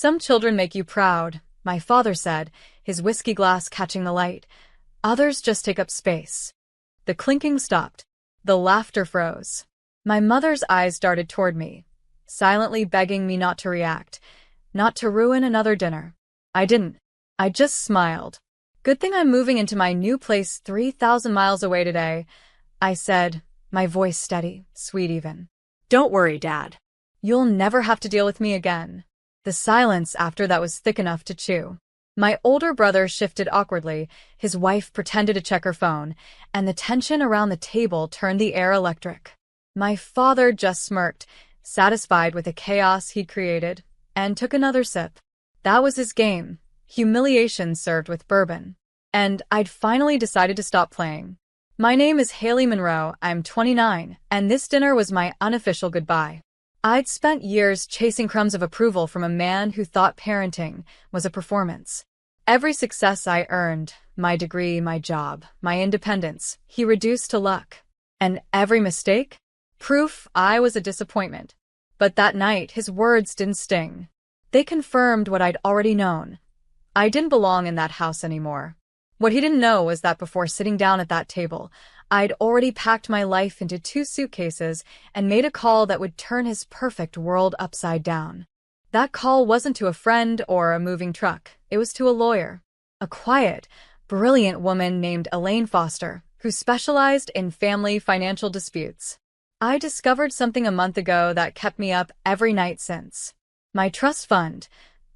Some children make you proud, my father said, his whiskey glass catching the light. Others just take up space. The clinking stopped. The laughter froze. My mother's eyes darted toward me, silently begging me not to react, not to ruin another dinner. I didn't. I just smiled. Good thing I'm moving into my new place 3,000 miles away today, I said, my voice steady, sweet even. Don't worry, Dad. You'll never have to deal with me again. The silence after that was thick enough to chew. My older brother shifted awkwardly, his wife pretended to check her phone, and the tension around the table turned the air electric. My father just smirked, satisfied with the chaos he'd created, and took another sip. That was his game, humiliation served with bourbon. And I'd finally decided to stop playing. My name is Haley Monroe, I'm 29, and this dinner was my unofficial goodbye. I'd spent years chasing crumbs of approval from a man who thought parenting was a performance. Every success I earned, my degree, my job, my independence, he reduced to luck. And every mistake? Proof I was a disappointment. But that night, his words didn't sting. They confirmed what I'd already known. I didn't belong in that house anymore. What he didn't know was that before sitting down at that table, I'd already packed my life into 2 suitcases and made a call that would turn his perfect world upside down. That call wasn't to a friend or a moving truck. It was to a lawyer. A quiet, brilliant woman named Elaine Foster, who specialized in family financial disputes. I discovered something a month ago that kept me up every night since. My trust fund,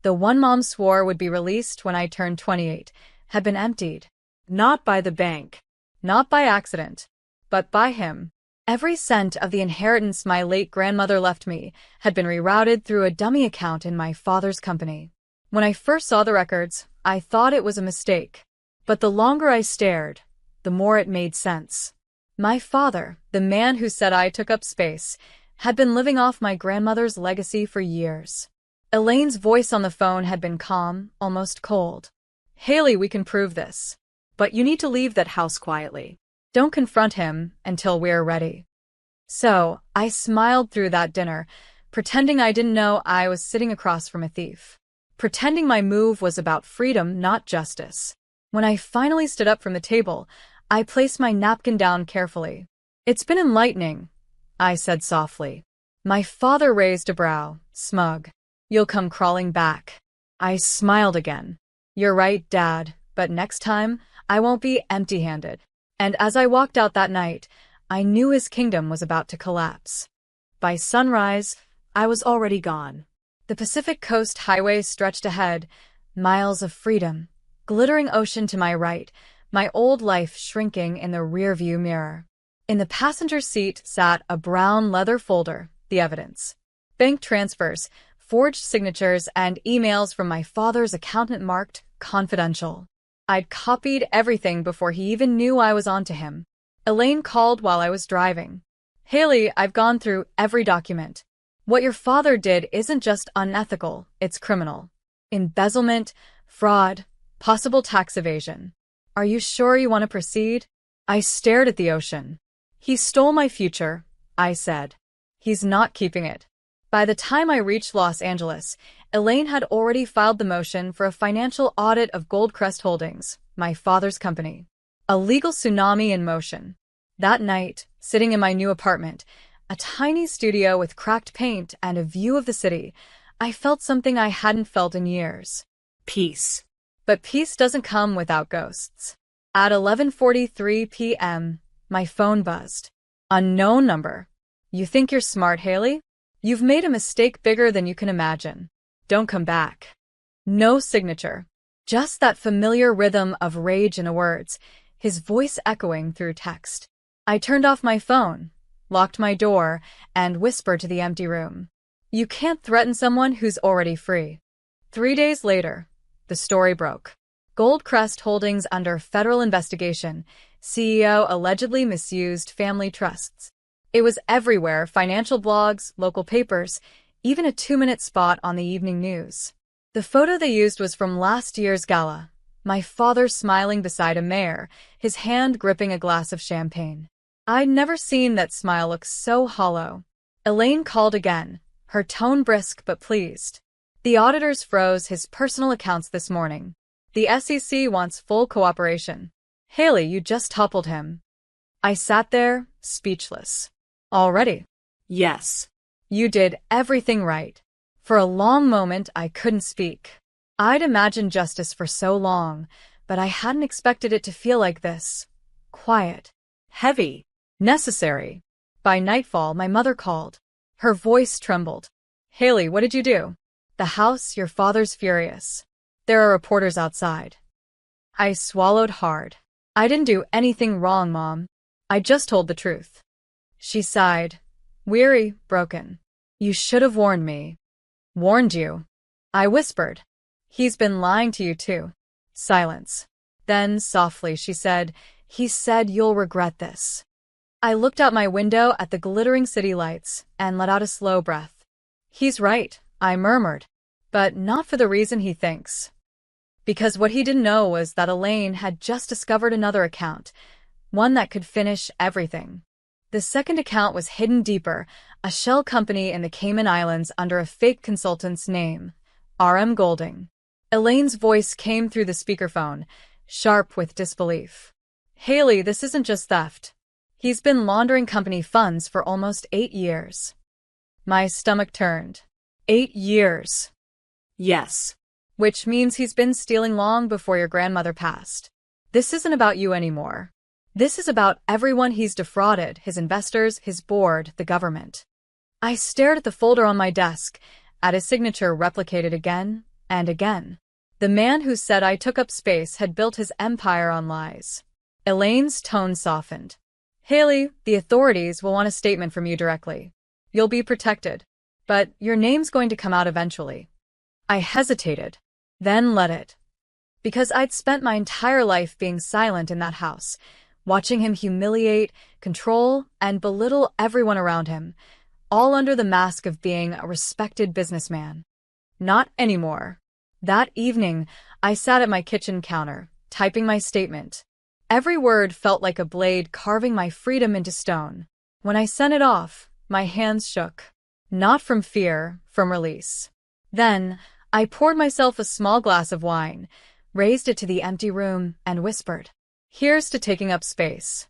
the one Mom swore would be released when I turned 28, had been emptied. Not by the bank. Not by accident. But by him. Every cent of the inheritance my late grandmother left me had been rerouted through a dummy account in my father's company. When I first saw the records, I thought it was a mistake. But the longer I stared, the more it made sense. My father, the man who said I took up space, had been living off my grandmother's legacy for years. Elaine's voice on the phone had been calm, almost cold. Haley, we can prove this. But you need to leave that house quietly. Don't confront him until we're ready. So, I smiled through that dinner, pretending I didn't know I was sitting across from a thief. Pretending my move was about freedom, not justice. When I finally stood up from the table, I placed my napkin down carefully. It's been enlightening, I said softly. My father raised a brow, smug. You'll come crawling back. I smiled again. You're right, Dad, but next time, I won't be empty-handed. And as I walked out that night, I knew his kingdom was about to collapse. By sunrise, I was already gone. The Pacific Coast Highway stretched ahead, miles of freedom, glittering ocean to my right, my old life shrinking in the rearview mirror. In the passenger seat sat a brown leather folder, the evidence. Bank transfers, forged signatures, and emails from my father's accountant marked confidential. I'd copied everything before he even knew I was onto him. Elaine called while I was driving. Haley, I've gone through every document. What your father did isn't just unethical, it's criminal. Embezzlement, fraud, possible tax evasion. Are you sure you want to proceed? I stared at the ocean. He stole my future, I said. He's not keeping it. By the time I reached Los Angeles, Elaine had already filed the motion for a financial audit of Goldcrest Holdings, my father's company. A legal tsunami in motion. That night, sitting in my new apartment, a tiny studio with cracked paint and a view of the city, I felt something I hadn't felt in years. Peace. But peace doesn't come without ghosts. At 11:43 p.m., my phone buzzed. Unknown number. You think you're smart, Haley? You've made a mistake bigger than you can imagine. Don't come back. No signature. Just that familiar rhythm of rage in the words, his voice echoing through text. I turned off my phone, locked my door, and whispered to the empty room. You can't threaten someone who's already free. 3 days later, the story broke. Goldcrest Holdings under federal investigation. CEO allegedly misused family trusts. It was everywhere, financial blogs, local papers, even a 2-minute spot on the evening news. The photo they used was from last year's gala. My father smiling beside a mayor, his hand gripping a glass of champagne. I'd never seen that smile look so hollow. Elaine called again, her tone brisk but pleased. The auditors froze his personal accounts this morning. The SEC wants full cooperation. Haley, you just toppled him. I sat there, speechless. Already? Yes. You did everything right. For a long moment, I couldn't speak. I'd imagined justice for so long, but I hadn't expected it to feel like this. Quiet. Heavy. Necessary. By nightfall, my mother called. Her voice trembled. Haley, what did you do? The house, your father's furious. There are reporters outside. I swallowed hard. I didn't do anything wrong, Mom. I just told the truth. She sighed. Weary, broken. You should have warned me. Warned you. I whispered. He's been lying to you too. Silence. Then, softly, she said, he said you'll regret this. I looked out my window at the glittering city lights and let out a slow breath. He's right, I murmured. But not for the reason he thinks. Because what he didn't know was that Elaine had just discovered another account, one that could finish everything. The second account was hidden deeper, a shell company in the Cayman Islands under a fake consultant's name, R.M. Golding. Elaine's voice came through the speakerphone, sharp with disbelief. Haley, this isn't just theft. He's been laundering company funds for almost 8 years. My stomach turned. 8 years. Yes. Which means he's been stealing long before your grandmother passed. This isn't about you anymore. This is about everyone he's defrauded, his investors, his board, the government. I stared at the folder on my desk, at his signature replicated again and again. The man who said I took up space had built his empire on lies. Elaine's tone softened. Haley, the authorities will want a statement from you directly. You'll be protected. But your name's going to come out eventually. I hesitated, then let it. Because I'd spent my entire life being silent in that house, watching him humiliate, control, and belittle everyone around him, all under the mask of being a respected businessman. Not anymore. That evening, I sat at my kitchen counter, typing my statement. Every word felt like a blade carving my freedom into stone. When I sent it off, my hands shook. Not from fear, from release. Then, I poured myself a small glass of wine, raised it to the empty room, and whispered, here's to taking up space.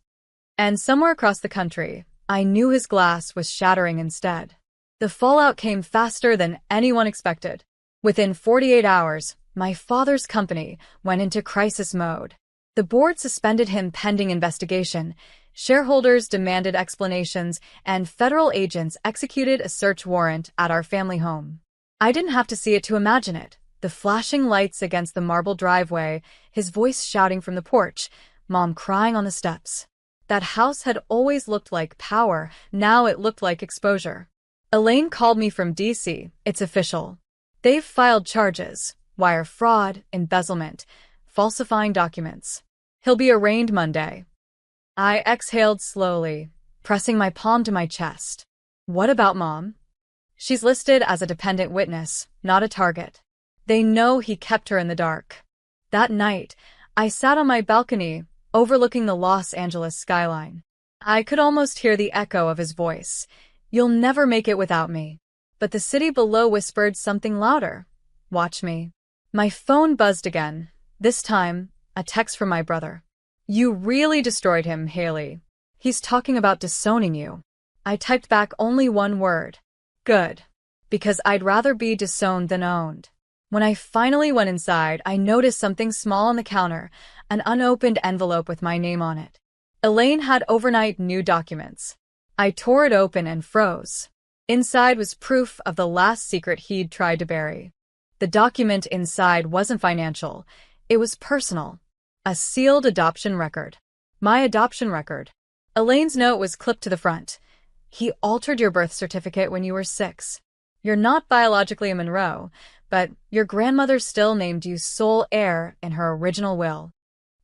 And somewhere across the country, I knew his glass was shattering instead. The fallout came faster than anyone expected. Within 48 hours, my father's company went into crisis mode. The board suspended him pending investigation, shareholders demanded explanations, and federal agents executed a search warrant at our family home. I didn't have to see it to imagine it. The flashing lights against the marble driveway, his voice shouting from the porch, Mom crying on the steps. That house had always looked like power, now it looked like exposure. Elaine called me from D.C., it's official. They've filed charges, wire fraud, embezzlement, falsifying documents. He'll be arraigned Monday. I exhaled slowly, pressing my palm to my chest. What about Mom? She's listed as a dependent witness, not a target. They know he kept her in the dark. That night, I sat on my balcony, overlooking the Los Angeles skyline. I could almost hear the echo of his voice. You'll never make it without me. But the city below whispered something louder. Watch me. My phone buzzed again. This time, a text from my brother. You really destroyed him, Haley. He's talking about disowning you. I typed back only one word. Good. Because I'd rather be disowned than owned. When I finally went inside, I noticed something small on the counter, an unopened envelope with my name on it. Elaine had overnight new documents. I tore it open and froze. Inside was proof of the last secret he'd tried to bury. The document inside wasn't financial. It was personal. A sealed adoption record. My adoption record. Elaine's note was clipped to the front. He altered your birth certificate when you were 6. You're not biologically a Monroe, but your grandmother still named you sole heir in her original will.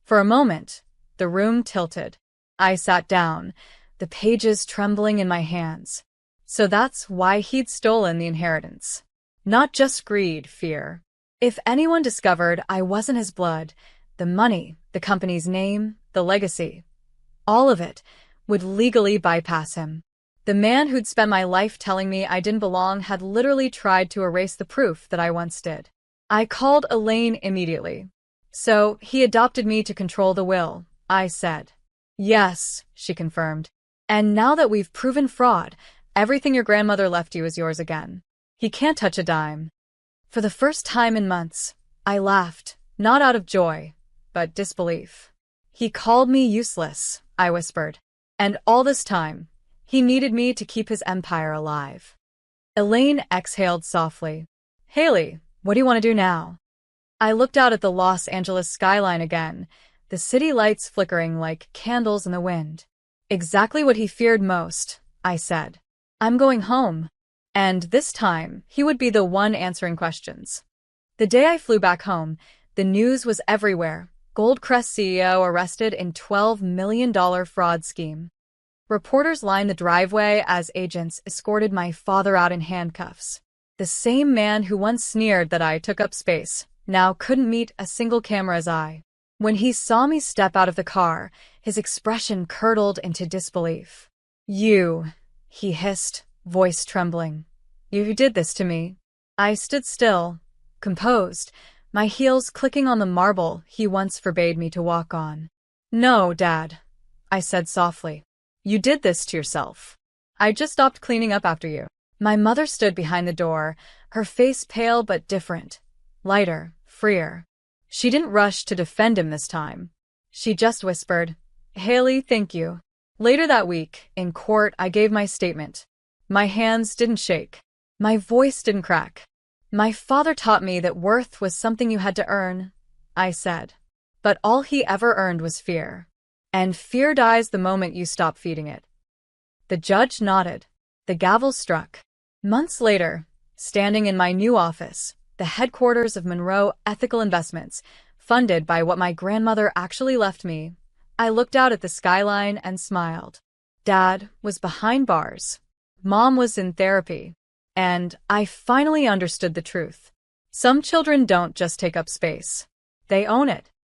For a moment, the room tilted. I sat down, the pages trembling in my hands. So that's why he'd stolen the inheritance. Not just greed, fear. If anyone discovered I wasn't his blood, the money, the company's name, the legacy, all of it would legally bypass him. The man who'd spent my life telling me I didn't belong had literally tried to erase the proof that I once did. I called Elaine immediately. "So, he adopted me to control the will," I said. "Yes," she confirmed. "And now that we've proven fraud, everything your grandmother left you is yours again. He can't touch a dime." For the first time in months, I laughed, not out of joy, but disbelief. "He called me useless," I whispered. "And all this time, he needed me to keep his empire alive." Elaine exhaled softly. "Haley, what do you want to do now?" I looked out at the Los Angeles skyline again, the city lights flickering like candles in the wind. "Exactly what he feared most," I said. "I'm going home." And this time, he would be the one answering questions. The day I flew back home, the news was everywhere. Goldcrest CEO arrested in $12 million fraud scheme. Reporters lined the driveway as agents escorted my father out in handcuffs. The same man who once sneered that I took up space now couldn't meet a single camera's eye. When he saw me step out of the car, his expression curdled into disbelief. "You," he hissed, voice trembling. "You did this to me." I stood still, composed, my heels clicking on the marble he once forbade me to walk on. "No, Dad," I said softly. "You did this to yourself. I just stopped cleaning up after you." My mother stood behind the door, her face pale but different, lighter, freer. She didn't rush to defend him this time. She just whispered, "Haley, thank you." Later that week, in court, I gave my statement. My hands didn't shake. My voice didn't crack. "My father taught me that worth was something you had to earn," I said. "But all he ever earned was fear. And fear dies the moment you stop feeding it." The judge nodded. The gavel struck. Months later, standing in my new office, the headquarters of Monroe Ethical Investments, funded by what my grandmother actually left me, I looked out at the skyline and smiled. Dad was behind bars. Mom was in therapy. And I finally understood the truth. Some children don't just take up space. They own it.